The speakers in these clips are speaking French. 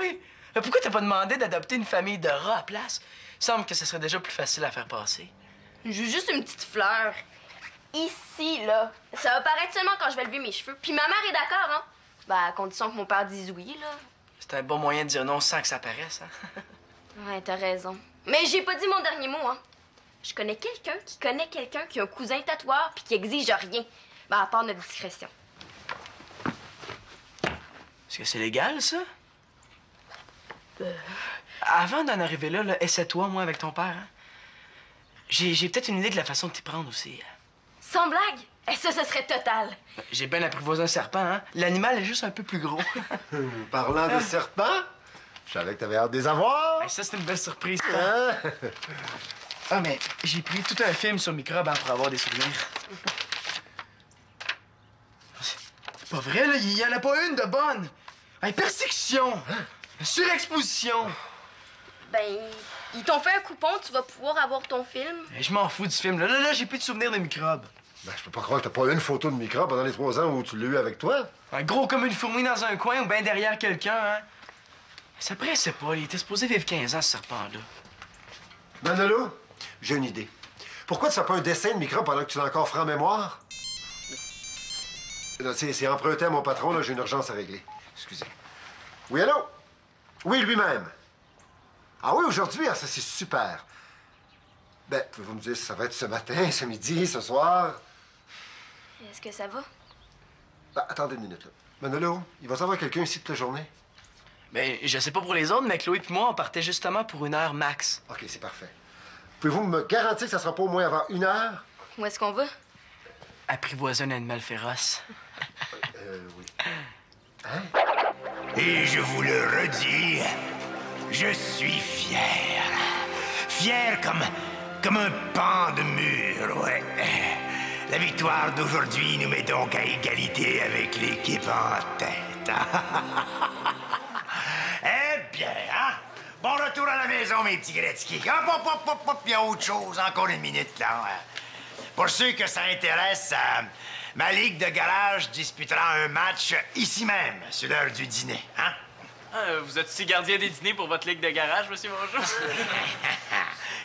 oui. Mais pourquoi t'as pas demandé d'adopter une famille de rats à place? Il semble que ce serait déjà plus facile à faire passer. Je veux juste une petite fleur. Ici, là. Ça va paraître seulement quand je vais lever mes cheveux. Puis ma mère est d'accord, hein? Ben, à condition que mon père dise oui, là. C'est un bon moyen de dire non sans que ça paraisse, hein? Ouais, t'as raison. Mais j'ai pas dit mon dernier mot, hein. Je connais quelqu'un qui a un cousin tatoueur puis qui exige rien. Ben, à part notre discrétion. Est-ce que c'est légal, ça? Avant d'en arriver là, essaie-toi, moi, avec ton père, hein? J'ai peut-être une idée de la façon de t'y prendre aussi. Sans blague? Et ça, ce serait total. J'ai bien apprivoisé un serpent, hein? L'animal est juste un peu plus gros. Parlant de serpents, je savais que t'avais hâte de les avoir. Hey, ça, c'est une belle surprise. Hein? Ah, mais j'ai pris tout un film sur microbes hein, pour avoir des souvenirs. C'est pas vrai, là? Il y en a pas une de bonne. Hey, persecution! Surexposition! Ben, ils t'ont fait un coupon, tu vas pouvoir avoir ton film. Hey, je m'en fous du film, là. Là, j'ai plus de souvenirs de microbes. Ben, je peux pas croire que t'as pas eu une photo de microbe pendant les 3 ans où tu l'as eu avec toi. Un gros comme une fourmi dans un coin ou bien derrière quelqu'un, hein? Ça pressait pas, il était supposé vivre 15 ans, ce serpent-là. Manolo, j'ai une idée. Pourquoi tu fais pas un dessin de microbe pendant que tu l'as encore franc mémoire? C'est emprunté à mon patron, là, j'ai une urgence à régler. Excusez. Oui, allô? Oui, lui-même. Ah oui, aujourd'hui? Ah, ça, c'est super. Ben, pouvez-vous me dire si ça va être ce matin, ce midi, ce soir? Est-ce que ça va? Ben, attendez une minute, là. Manolo, il va savoir quelqu'un ici toute la journée? Ben, je sais pas pour les autres, mais Chloé et moi, on partait justement pour 1 heure max. OK, c'est parfait. Pouvez-vous me garantir que ça sera pas au moins avant 1 heure? Où est-ce qu'on va? Apprivoiser un animal féroce. Oui. Hein? Et je vous le redis, je suis fier. Fier comme un pan de mur, ouais. La victoire d'aujourd'hui nous met donc à égalité avec l'équipe en tête. Eh bien, hein? Bon retour à la maison, mes petits Gretzky. Hop, il y a autre chose. Encore une minute, là. Pour ceux que ça intéresse, ma ligue de garage disputera un match ici même, sur l'heure du dîner, hein? Ah, vous êtes aussi gardien des dîners pour votre ligue de garage, monsieur Bonjour?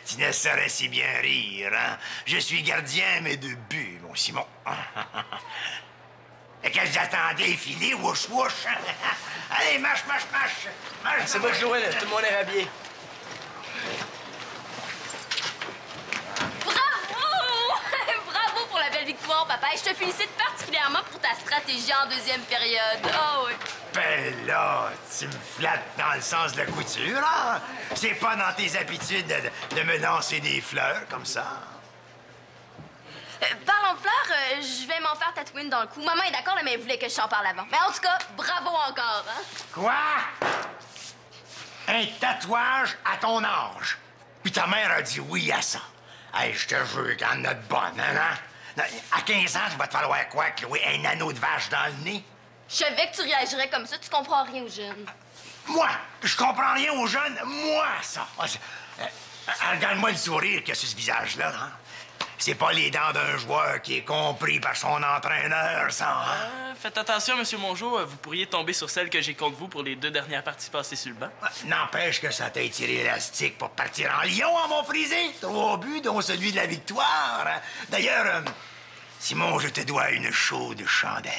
Tu ne saurais si bien rire, hein? Je suis gardien, mais de but, mon Simon. Et qu'est-ce que j'attendais, filer, wouch, wouch? Allez, marche. C'est pas Chloé, là. Tout le monde est rhabillé. Bravo! Bravo pour la belle victoire, papa. Et je te félicite particulièrement pour ta stratégie en deuxième période. Oh oui. Ben là, tu me flattes dans le sens de la couture, hein? C'est pas dans tes habitudes de me lancer des fleurs comme ça. Parlons de fleurs, je vais m'en faire tatouer une dans le cou. Maman est d'accord, là, mais elle voulait que je t'en parle avant. Mais en tout cas, bravo encore, hein? Quoi? Un tatouage à ton âge? Puis ta mère a dit oui à ça. Hey, je te jure qu'elle en a de bonne, hein? À 15 ans, il va te falloir quoi, Chloé? Un anneau de vache dans le nez? Je savais que tu réagirais comme ça, tu comprends rien aux jeunes. Moi? Je comprends rien aux jeunes? Moi, ça! Regarde-moi le sourire qu'il y a sur ce visage-là, hein? C'est pas les dents d'un joueur qui est compris par son entraîneur, ça, hein? Faites attention, monsieur Mongeau, vous pourriez tomber sur celle que j'ai contre vous pour les 2 dernières parties passées sur le banc. N'empêche que ça t'a tiré l'élastique pour partir en lion, hein, mon frisé? 3 buts, dont celui de la victoire. Hein? D'ailleurs, Simon, je te dois une chaude chandelle.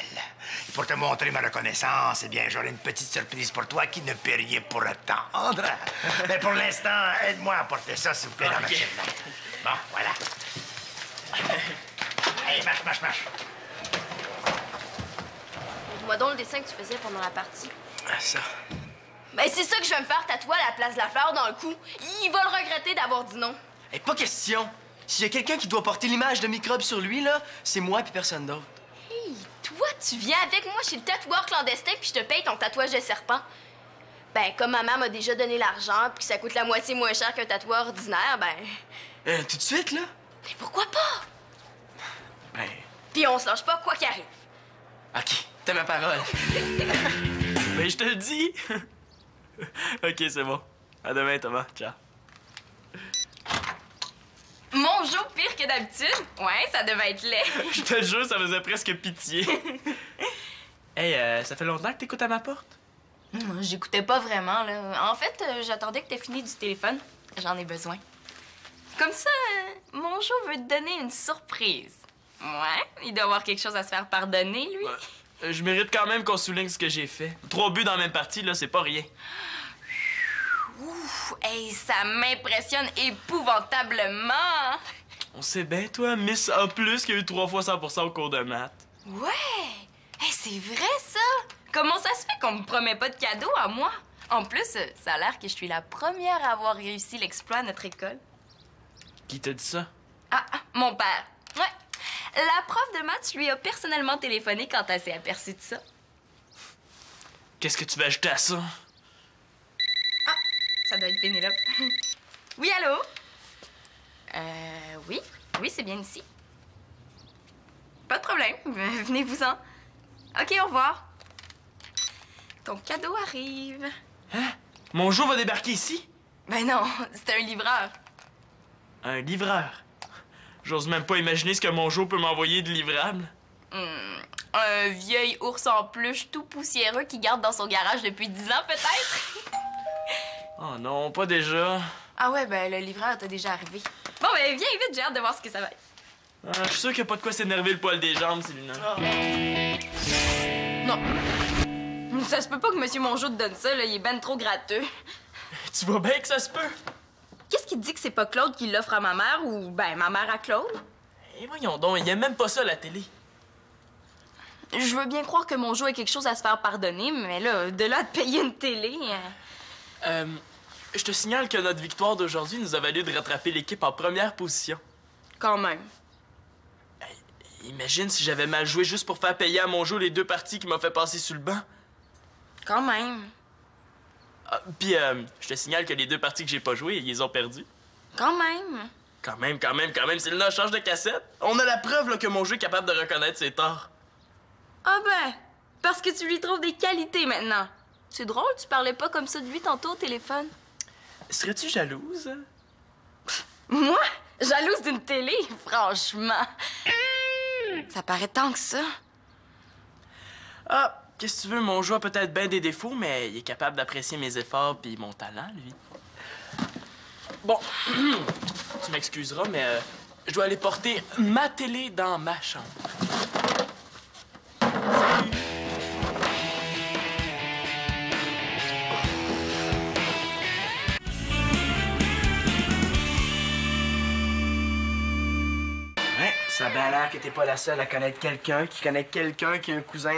Et pour te montrer ma reconnaissance, eh bien, j'aurai une petite surprise pour toi qui ne peut rien pour attendre. Mais pour l'instant, aide-moi à porter ça, s'il vous plaît, dans ma chaîne. Bon, voilà. Allez, marche. Dis-moi donc le dessin que tu faisais pendant la partie. Ah, ça. Ben, c'est ça que je vais me faire tatouer à la place de la fleur dans le cou. Il va le regretter d'avoir dit non. Hey, pas question. S'il y a quelqu'un qui doit porter l'image de microbe sur lui, là, c'est moi puis personne d'autre. Hey, toi, tu viens avec moi chez le tatoueur clandestin puis je te paye ton tatouage de serpent. Ben, comme maman m'a déjà donné l'argent puis que ça coûte la moitié moins cher qu'un tatoueur ordinaire, ben... Tout de suite, là? Mais pourquoi pas? Ben... Puis on se lâche pas, quoi qu'il arrive. OK, t'as ma parole. Ben, je te le dis! OK, c'est bon. À demain, Thomas. Ciao. Mon jeu pire que d'habitude? Ouais, ça devait être laid. Je te jure, ça faisait presque pitié. Hey, ça fait longtemps que t'écoutes à ma porte? J'écoutais pas vraiment, là. En fait, j'attendais que t'aies fini du téléphone. J'en ai besoin. Comme ça, mon Jo veut te donner une surprise. Ouais, il doit avoir quelque chose à se faire pardonner, lui. Je mérite quand même qu'on souligne ce que j'ai fait. 3 buts dans la même partie, là, c'est pas rien. Ouf, hey, ça m'impressionne épouvantablement. On sait bien, toi, Miss A+, qui a eu 3 fois 100% au cours de maths. Ouais! Hey, c'est vrai, ça! Comment ça se fait qu'on me promet pas de cadeau à moi? En plus, ça a l'air que je suis la première à avoir réussi l'exploit à notre école. Qui t'a dit ça? Ah, mon père. Ouais. La prof de maths lui a personnellement téléphoné quand elle s'est aperçue de ça. Qu'est-ce que tu vas ajouter à ça? Ah, ça doit être Pénélope. Oui, allô? Oui. Oui, c'est bien ici. Pas de problème. Venez-vous-en. OK, au revoir. Ton cadeau arrive. Hein? Mon Jo va débarquer ici? Ben non, c'est un livreur. Un livreur? J'ose même pas imaginer ce que mon Jo peut m'envoyer de livrable. Un vieil ours en peluche tout poussiéreux qui garde dans son garage depuis 10 ans, peut-être? Oh non, pas déjà. Ah ouais, ben le livreur t'a déjà arrivé. Bon, ben viens vite, j'ai hâte de voir ce que ça va être. Je suis sûr qu'il n'y a pas de quoi s'énerver le poil des jambes, Célina. Non. Ça se peut pas que Monsieur Mongeau te donne ça, là. Il est ben trop gratteux. Tu vois bien que ça se peut? Qu'est-ce qui te dit que c'est pas Claude qui l'offre à ma mère ou, ben, ma mère à Claude? Eh voyons donc, il aime même pas ça, la télé. Je veux bien croire que Mongeau a quelque chose à se faire pardonner, mais là, de là à te payer une télé... Je te signale que notre victoire d'aujourd'hui nous a valu de rattraper l'équipe en première position. Quand même. Imagine si j'avais mal joué juste pour faire payer à mon Jo les 2 parties qui m'ont fait passer sur le banc. Quand même. Ah, puis, je te signale que les 2 parties que j'ai pas jouées, ils les ont perdues. Quand même. Quand même, Célina, change de cassette. On a la preuve là, que mon jeu est capable de reconnaître ses torts. Ah ben, parce que tu lui trouves des qualités maintenant. C'est drôle, tu parlais pas comme ça de lui tantôt au téléphone. Serais-tu jalouse? Moi? Jalouse d'une télé? Franchement. Ça paraît tant que ça. Ah, qu'est-ce que tu veux, mon jeu a peut-être bien des défauts, mais il est capable d'apprécier mes efforts puis mon talent, lui. Bon, tu m'excuseras, mais je dois aller porter ma télé dans ma chambre. Salut! Ouais, ça a bien l'air que t'es pas la seule à connaître quelqu'un qui connaît quelqu'un qui a un cousin...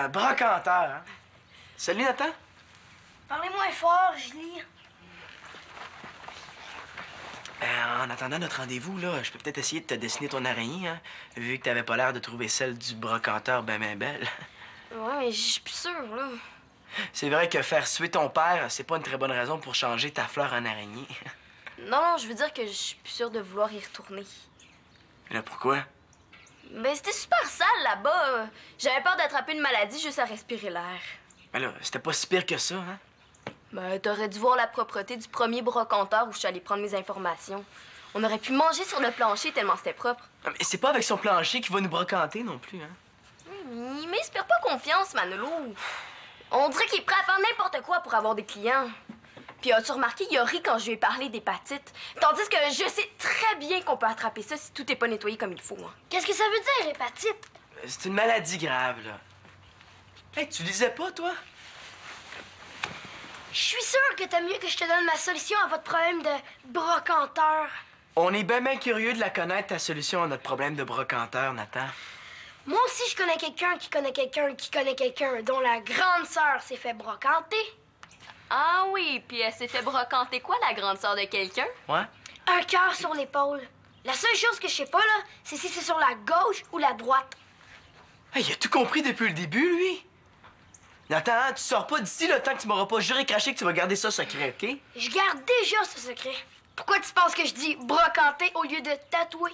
brocanteur, hein? Salut, Nathan. Parlez moins fort, je lis. En attendant notre rendez-vous, là, je peux peut-être essayer de te dessiner ton araignée, hein? Vu que t'avais pas l'air de trouver celle du brocanteur ben belle. Ouais, mais je suis plus sûre, là. C'est vrai que faire suer ton père, c'est pas une très bonne raison pour changer ta fleur en araignée. Non, je veux dire que je suis plus sûre de vouloir y retourner. Mais là, pourquoi? Ben, c'était super sale là-bas. J'avais peur d'attraper une maladie juste à respirer l'air. Mais là, c'était pas si pire que ça, hein? Ben, t'aurais dû voir la propreté du premier brocanteur où je suis allée prendre mes informations. On aurait pu manger sur le plancher tellement c'était propre. Mais c'est pas avec son plancher qu'il va nous brocanter non plus, hein? Il m'inspire pas confiance, Manolo. On dirait qu'il est prêt à faire n'importe quoi pour avoir des clients. Puis as-tu remarqué, il a ri quand je lui ai parlé d'hépatite. Tandis que je sais très bien qu'on peut attraper ça si tout est pas nettoyé comme il faut. Hein. Qu'est-ce que ça veut dire, hépatite? C'est une maladie grave, là. Hey, tu lisais pas, toi? Je suis sûre que t'as mieux que je te donne ma solution à votre problème de brocanteur. On est bien curieux de la connaître, ta solution à notre problème de brocanteur, Nathan. Moi aussi, je connais quelqu'un qui connaît quelqu'un qui connaît quelqu'un dont la grande sœur s'est fait brocanter. Ah oui, puis elle s'est fait brocanter quoi, la grande sœur de quelqu'un? Ouais? Un cœur sur l'épaule. La seule chose que je sais pas, là, c'est si c'est sur la gauche ou la droite. Hey, il a tout compris depuis le début, lui. Nathan, hein, tu sors pas d'ici le temps que tu m'auras pas juré craché que tu vas garder ça secret, OK? Je garde déjà ce secret. Pourquoi tu penses que je dis brocanter au lieu de tatouer?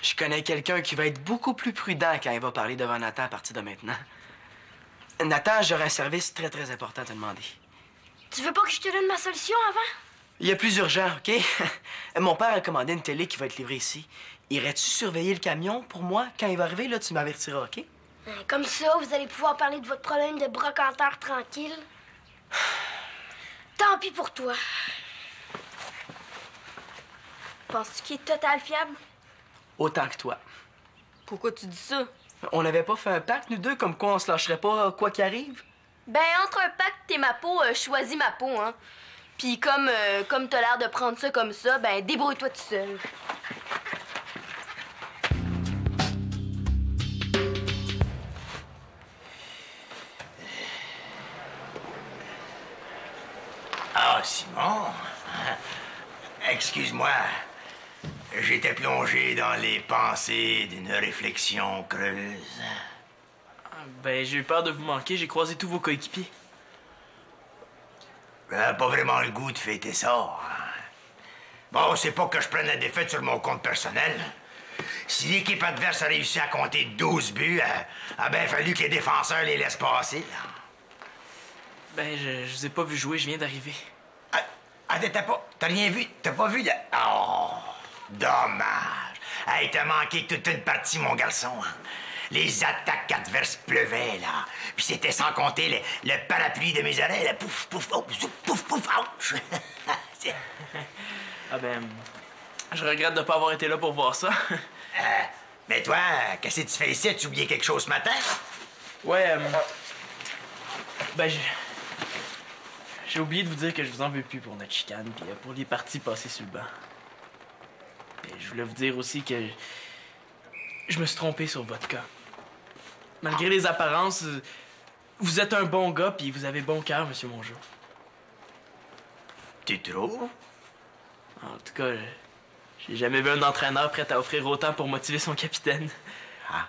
Je connais quelqu'un qui va être beaucoup plus prudent quand il va parler devant Nathan à partir de maintenant. Nathan, j'aurai un service très important à te demander. Tu veux pas que je te donne ma solution avant? Il y a plus urgent, OK? Mon père a commandé une télé qui va être livrée ici. Irais-tu surveiller le camion pour moi? Quand il va arriver, là, tu m'avertiras, OK? Comme ça, vous allez pouvoir parler de votre problème de brocanteur tranquille. Tant pis pour toi. Penses-tu qu'il est total fiable? Autant que toi. Pourquoi tu dis ça? On n'avait pas fait un pacte, nous deux, comme quoi on se lâcherait pas quoi qu'il arrive? Ben, entre un pacte et ma peau, choisis ma peau, hein. Puis comme t'as l'air de prendre ça comme ça, ben, débrouille-toi tout seul. Ah, Simon. Excuse-moi. J'étais plongé dans les pensées d'une réflexion creuse. Ben, j'ai eu peur de vous manquer, j'ai croisé tous vos coéquipiers. Pas vraiment le goût de fêter ça. Hein. Bon, c'est pas que je prenne la défaite sur mon compte personnel. Si l'équipe adverse a réussi à compter 12 buts, a bien fallu que les défenseurs les laissent passer. Là. Ben, je vous ai pas vu jouer, je viens d'arriver. T'as rien vu? T'as pas vu là? Oh, dommage. Hey, t'as manqué toute une partie, mon garçon. Hein. Les attaques adverses pleuvaient, là. Puis c'était sans compter le parapluie de mes oreilles, là. Pouf, pouf, oh, pouf, pouf, ouch. Ah ben, je regrette de pas avoir été là pour voir ça. Mais toi, qu'est-ce que tu fais ici? As-tu oublié quelque chose ce matin? Ouais, ben, j'ai oublié de vous dire que je vous en veux plus pour notre chicane, puis pour les parties passées sur le banc. Et je voulais vous dire aussi que je me suis trompé sur votre cas. Malgré les apparences, vous êtes un bon gars, puis vous avez bon cœur, Monsieur Mongeau. Tu trouves? En tout cas, j'ai jamais vu un entraîneur prêt à offrir autant pour motiver son capitaine. Ah.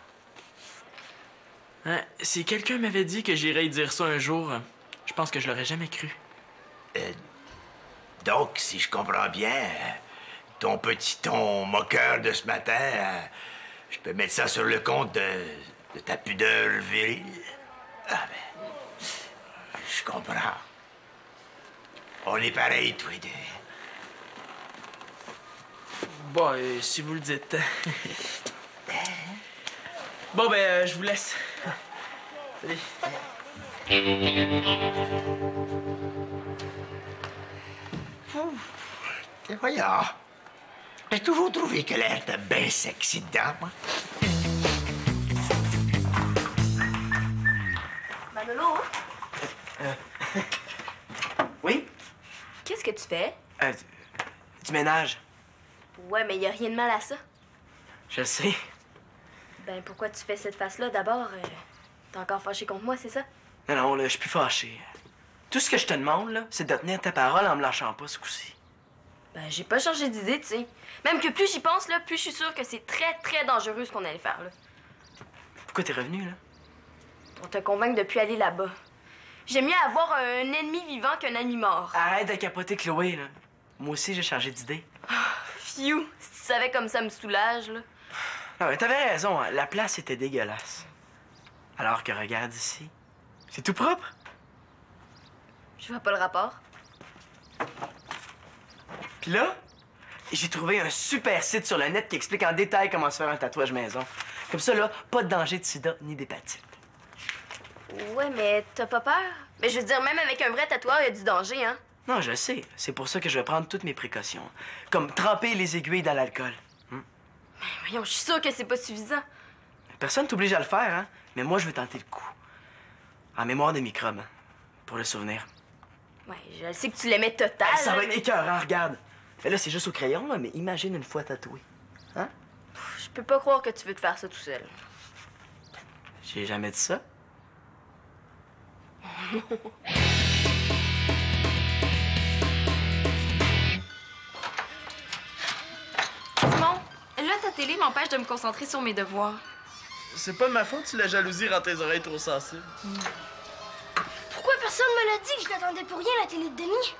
Hein, si quelqu'un m'avait dit que j'irais y dire ça un jour, je pense que je l'aurais jamais cru. Donc, si je comprends bien, ton petit ton moqueur de ce matin, je peux mettre ça sur le compte de ta pudeur virile. Ah ben, je comprends. On est pareils, tous les deux. Bon, si vous le dites. Bon, ben, je vous laisse. Salut. Et voyons. J'ai toujours trouvé que l'air était bien sexy dedans, moi. Manolo, Oui? qu'est-ce que tu fais? Du ménage. Ouais, mais y a rien de mal à ça. Je le sais. Ben, pourquoi tu fais cette face-là? D'abord, t'es encore fâché contre moi, c'est ça? Non, là, je suis plus fâché. Tout ce que je te demande, là, c'est de tenir ta parole en me lâchant pas ce coup-ci. Ben, j'ai pas changé d'idée, tu sais. Même que plus j'y pense, là, plus je suis sûre que c'est très, très dangereux ce qu'on allait faire, là. Pourquoi t'es revenu, là? Pour te convaincre de plus aller là-bas. J'aime mieux avoir un ennemi vivant qu'un ami mort. Arrête de capoter, Chloé, là. Moi aussi, j'ai changé d'idée. Phew, si tu savais comme ça me soulage, là. Non, mais t'avais raison, hein. La place était dégueulasse. Alors que regarde ici. C'est tout propre. Je vois pas le rapport. Puis là, j'ai trouvé un super site sur le net qui explique en détail comment se faire un tatouage maison. Comme ça, là, pas de danger de sida ni d'hépatite. Ouais, mais t'as pas peur? Mais je veux dire, même avec un vrai tatoueur, il y a du danger, hein? Non, je sais. C'est pour ça que je vais prendre toutes mes précautions. Comme tremper les aiguilles dans l'alcool. Mais voyons, je suis sûre que c'est pas suffisant. Personne t'oblige à le faire, hein? Mais moi, je veux tenter le coup. En mémoire de microbes, hein, pour le souvenir. Ouais, je sais que tu l'aimais total. Ça là, va être mais écœurant, regarde. Mais là, c'est juste au crayon, là, mais imagine une fois tatoué. Hein? je peux pas croire que tu veux te faire ça tout seul. J'ai jamais dit ça. Simon, là, ta télé m'empêche de me concentrer sur mes devoirs. C'est pas de ma faute si la jalousie rend tes oreilles trop sensibles. Pourquoi personne me l'a dit que je l'attendais pour rien, la télé de Denis?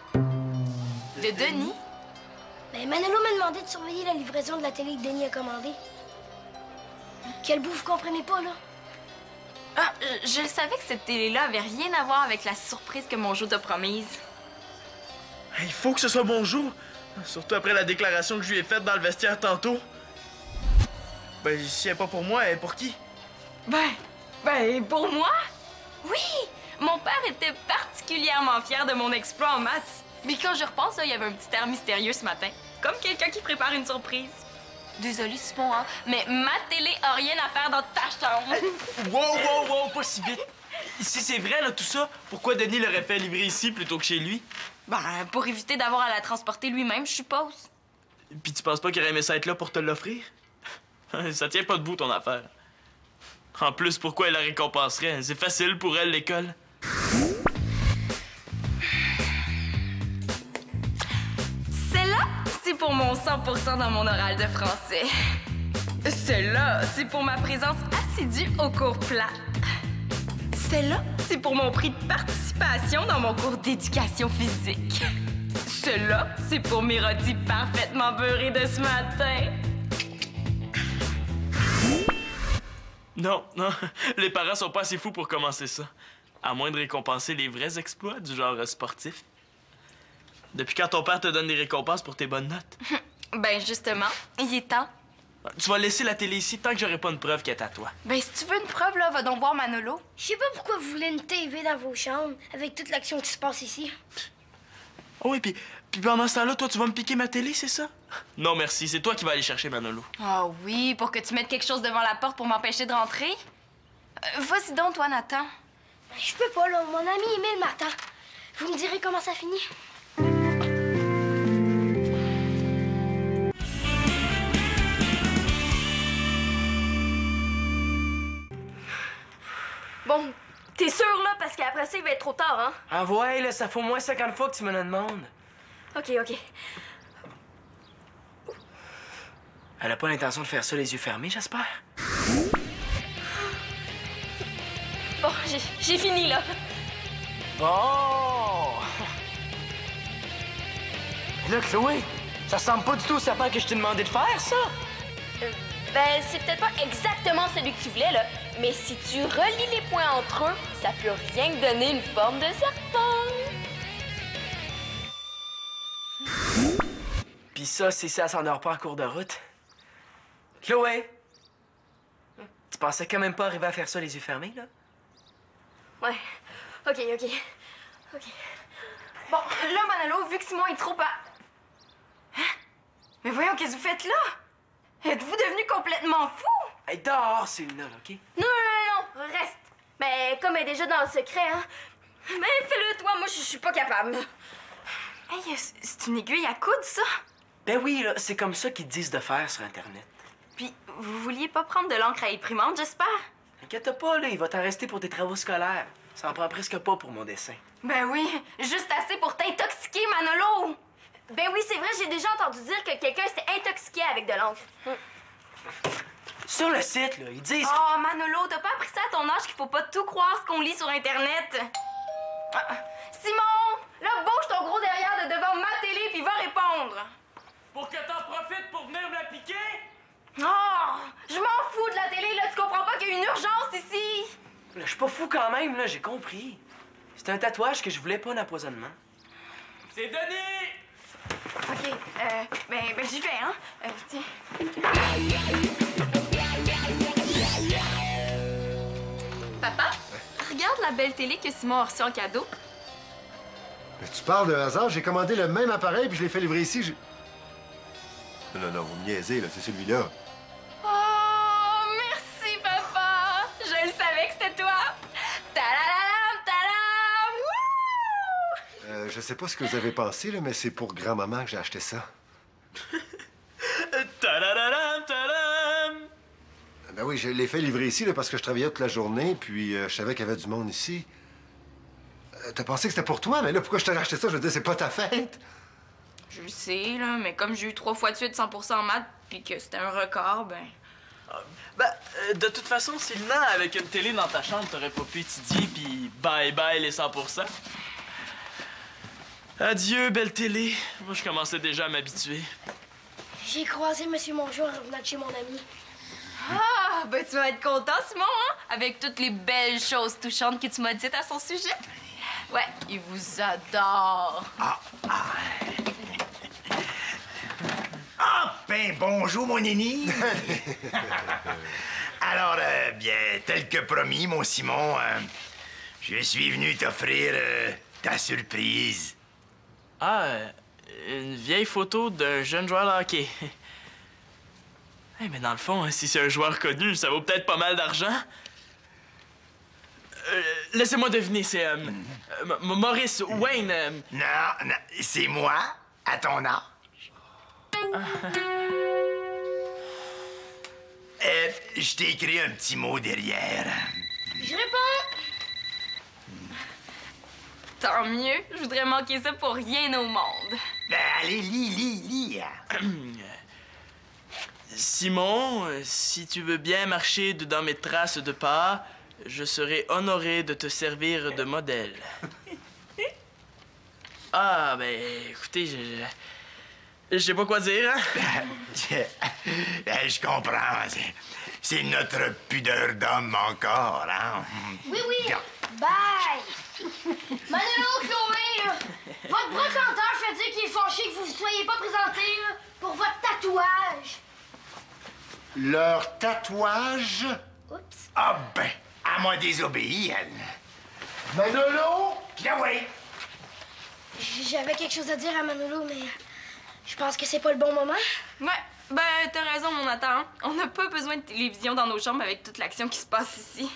De Denis? Ben, Manolo m'a demandé de surveiller la livraison de la télé que Denis a commandée. Quel bout, vous comprenez pas, là? Ah, je savais que cette télé-là avait rien à voir avec la surprise que Mongeau t'a promise. Il faut que ce soit Mongeau. Surtout après la déclaration que je lui ai faite dans le vestiaire tantôt. Ben, si elle est pas pour moi, elle est pour qui? Ben, Ben, pour moi? Oui! Mon père était particulièrement fier de mon exploit en maths. Mais quand je repense, là, il y avait un petit air mystérieux ce matin. Comme quelqu'un qui prépare une surprise. Désolée, Simon, hein, mais ma télé a rien à faire dans ta chambre. Wow, pas si vite. Si c'est vrai, là, tout ça, pourquoi Denis l'aurait fait livrer ici plutôt que chez lui? Ben, pour éviter d'avoir à la transporter lui-même, je suppose. Puis tu penses pas qu'il aurait aimé ça être là pour te l'offrir? Ça tient pas debout, ton affaire. En plus, pourquoi elle la récompenserait? C'est facile pour elle, l'école. Celle-là, c'est pour mon 100% dans mon oral de français. Celle-là, c'est pour ma présence assidue au cours plat. Celle-là, c'est pour mon prix de participation dans mon cours d'éducation physique. Celle-là, c'est pour mes rôtis parfaitement beurrés de ce matin. Non, les parents sont pas assez fous pour commencer ça. À moins de récompenser les vrais exploits du genre sportif. Depuis quand ton père te donne des récompenses pour tes bonnes notes? Ben justement, il est temps. Tu vas laisser la télé ici tant que j'aurai pas une preuve qu'elle est à toi. Ben si tu veux une preuve, là, va donc voir Manolo. Je sais pas pourquoi vous voulez une TV dans vos chambres, avec toute l'action qui se passe ici. Oh oui, puis pendant ce temps-là, toi, tu vas me piquer ma télé, c'est ça? Non, merci, c'est toi qui vas aller chercher Manolo. Ah oui, pour que tu mettes quelque chose devant la porte pour m'empêcher de rentrer? Vas-y donc, toi, Nathan. Je peux pas, là. Mon ami Émile m'attend. Vous me direz comment ça finit? Bon, t'es sûr, là? Parce qu'après ça, il va être trop tard, hein? Ah ouais, là, ça fait au moins 50 fois que tu me le demandes. OK. Elle a pas l'intention de faire ça les yeux fermés, j'espère? Bon, j'ai fini, là. Bon! Là, Chloé, ça ressemble pas du tout au serpent que je t'ai demandé de faire, ça? Ben, c'est peut-être pas exactement celui que tu voulais, là. Mais si tu relis les points entre eux, ça peut rien que donner une forme de serpent. Pis ça, c'est si elle s'endort pas en cours de route. Chloé! Tu pensais quand même pas arriver à faire ça les yeux fermés, là? Ouais. OK. Bon, là, Manolo, vu que Simon est trop Hein? Mais voyons, qu'est-ce que vous faites là? Êtes-vous devenu complètement fou? Hey, dehors, c'est là, OK? Non, reste. Ben, comme elle est déjà dans le secret, hein. Mais fais-le, toi, moi, je suis pas capable. Hey, c'est une aiguille à coudre, ça? Ben oui, là, c'est comme ça qu'ils disent de faire sur Internet. Puis, vous vouliez pas prendre de l'encre à imprimante, j'espère? Inquiète pas, là, il va t'en rester pour tes travaux scolaires. Ça en prend presque pas pour mon dessin. Ben oui, juste assez pour t'intoxiquer, Manolo! Ben oui, c'est vrai, j'ai déjà entendu dire que quelqu'un s'était intoxiqué avec de l'encre. Sur le site, là, ils disent... Oh, Manolo, t'as pas appris ça à ton âge qu'il faut pas tout croire ce qu'on lit sur Internet? Simon! Là, bouge ton gros derrière de devant ma télé puis va répondre! Pour que t'en profites pour venir me la piquer? Oh! Je m'en fous de la télé, là! Tu comprends pas qu'il y a une urgence ici? Là, je suis pas fou quand même, là, j'ai compris. C'est un tatouage que je voulais pas un empoisonnement. C'est Denis! OK, ben j'y vais, hein? Tiens. Papa, regarde la belle télé que Simon a reçue en cadeau. Mais tu parles de hasard, j'ai commandé le même appareil puis je l'ai fait livrer ici. Non, vous me niaisez, là, c'est celui-là. Oh, merci, papa! Je le savais que c'était toi! Tadadam, tadam! Wouh! Je sais pas ce que vous avez pensé, là, mais c'est pour grand-maman que j'ai acheté ça. Tadadadam, tadam! Ben oui, je l'ai fait livrer ici, là, parce que je travaillais toute la journée, puis je savais qu'il y avait du monde ici. T'as pensé que c'était pour toi, mais là, pourquoi je t'ai acheté ça? Je veux dire, c'est pas ta fête. Je le sais, là, mais comme j'ai eu 3 fois de suite 100% en maths, puis que c'était un record, ben... De toute façon, si le an avec une télé dans ta chambre, t'aurais pas pu étudier, puis bye les 100%. Adieu, belle télé. Moi, je commençais déjà à m'habituer. J'ai croisé M. Mongeau en revenant de chez mon ami. Ah, ben tu vas être content, Simon, hein? Avec toutes les belles choses touchantes que tu m'as dites à son sujet. Ouais, il vous adore. Ben, bonjour, mon Néni. Alors, bien, tel que promis, mon Simon, je suis venu t'offrir ta surprise. Ah, une vieille photo d'un jeune joueur de hockey. Hey, mais dans le fond, si c'est un joueur connu, ça vaut peut-être pas mal d'argent. Laissez-moi deviner, c'est Maurice Wayne. Non, non, c'est moi, à ton âge. Je t'ai écrit un petit mot derrière. Je réponds. Tant mieux. Je voudrais manquer ça pour rien au monde. Ben, allez, lis. Simon, si tu veux bien marcher dans mes traces de pas, je serai honoré de te servir de modèle. Ah, ben, écoutez, je sais pas quoi dire, hein? Je comprends. C'est notre pudeur d'homme encore, hein? Oui. Bye. Manolo, Chloé, là, votre brocanteur fait dire qu'il est fâché que vous ne soyez pas présentés là, pour votre tatouage. Leur tatouage? Oups. Ah ben, à moi désobéi, elle. Manolo? Bien oui. J'avais quelque chose à dire à Manolo, mais je pense que c'est pas le bon moment. Ouais, ben, t'as raison, mon Nathan. On n'a pas besoin de télévision dans nos chambres avec toute l'action qui se passe ici.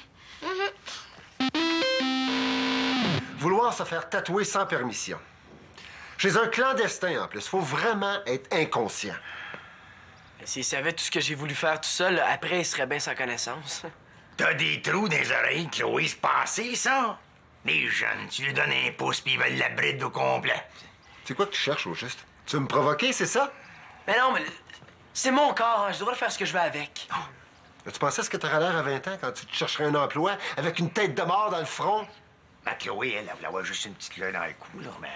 Vouloir se faire tatouer sans permission. Chez un clandestin, en plus. Faut vraiment être inconscient. S'il savait tout ce que j'ai voulu faire tout seul, après, il serait bien sans connaissance. T'as des trous dans les oreilles, Chloé, c'est passé, ça? Les jeunes, tu lui donnes un pouce puis ils veulent la bride au complet. C'est quoi que tu cherches, au juste? Tu veux me provoquer, c'est ça? Mais non, mais c'est mon corps, hein. Je devrais faire ce que je veux avec. Tu pensais ce que t'aurais l'air à 20 ans quand tu te chercherais un emploi avec une tête de mort dans le front? Ben, Chloé, elle voulait avoir juste une petite fleur dans le cou, là, mais...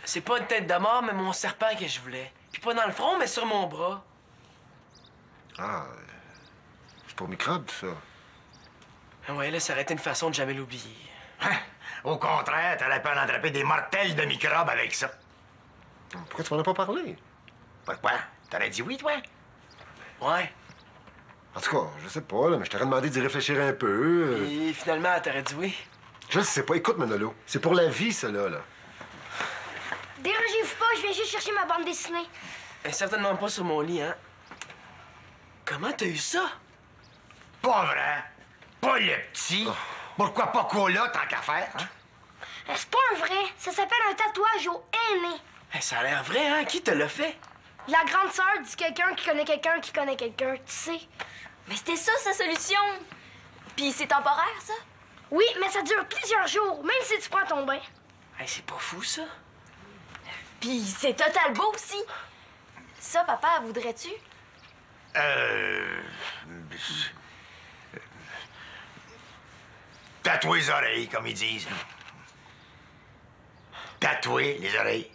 C'est pas une tête de mort, mais mon serpent que je voulais. Puis pas dans le front, mais sur mon bras. Ah, c'est pour microbe, ça. Ah ouais, là, ça aurait été une façon de jamais l'oublier. Hein? Au contraire, t'aurais pu en attraper des mortels de microbes avec ça. Pourquoi tu m'en as pas parlé? Pourquoi? T'aurais dit oui, toi? Ouais. En tout cas, je sais pas, là, mais je t'aurais demandé d'y réfléchir un peu. Et finalement, t'aurais dit oui. Je le sais pas. Écoute, Manolo, c'est pour la vie, ça, là. Dérangez-vous pas, je viens juste chercher ma bande dessinée. Certainement pas sur mon lit, hein. Comment t'as eu ça? Pas vrai. Pas le petit. Pourquoi pas Cola, tant qu'à faire? Hein? C'est pas un vrai, ça s'appelle un tatouage au aîné. Ça a l'air vrai, hein? Qui te l'a fait? La grande sœur dit quelqu'un qui connaît quelqu'un qui connaît quelqu'un, tu sais. Mais c'était ça, sa solution. Puis c'est temporaire, ça? Oui, mais ça dure plusieurs jours, même si tu prends ton bain. C'est pas fou, ça? Puis c'est total beau aussi. Ça, papa, voudrais-tu? Tatouer les oreilles, comme ils disent. Tatouer les oreilles.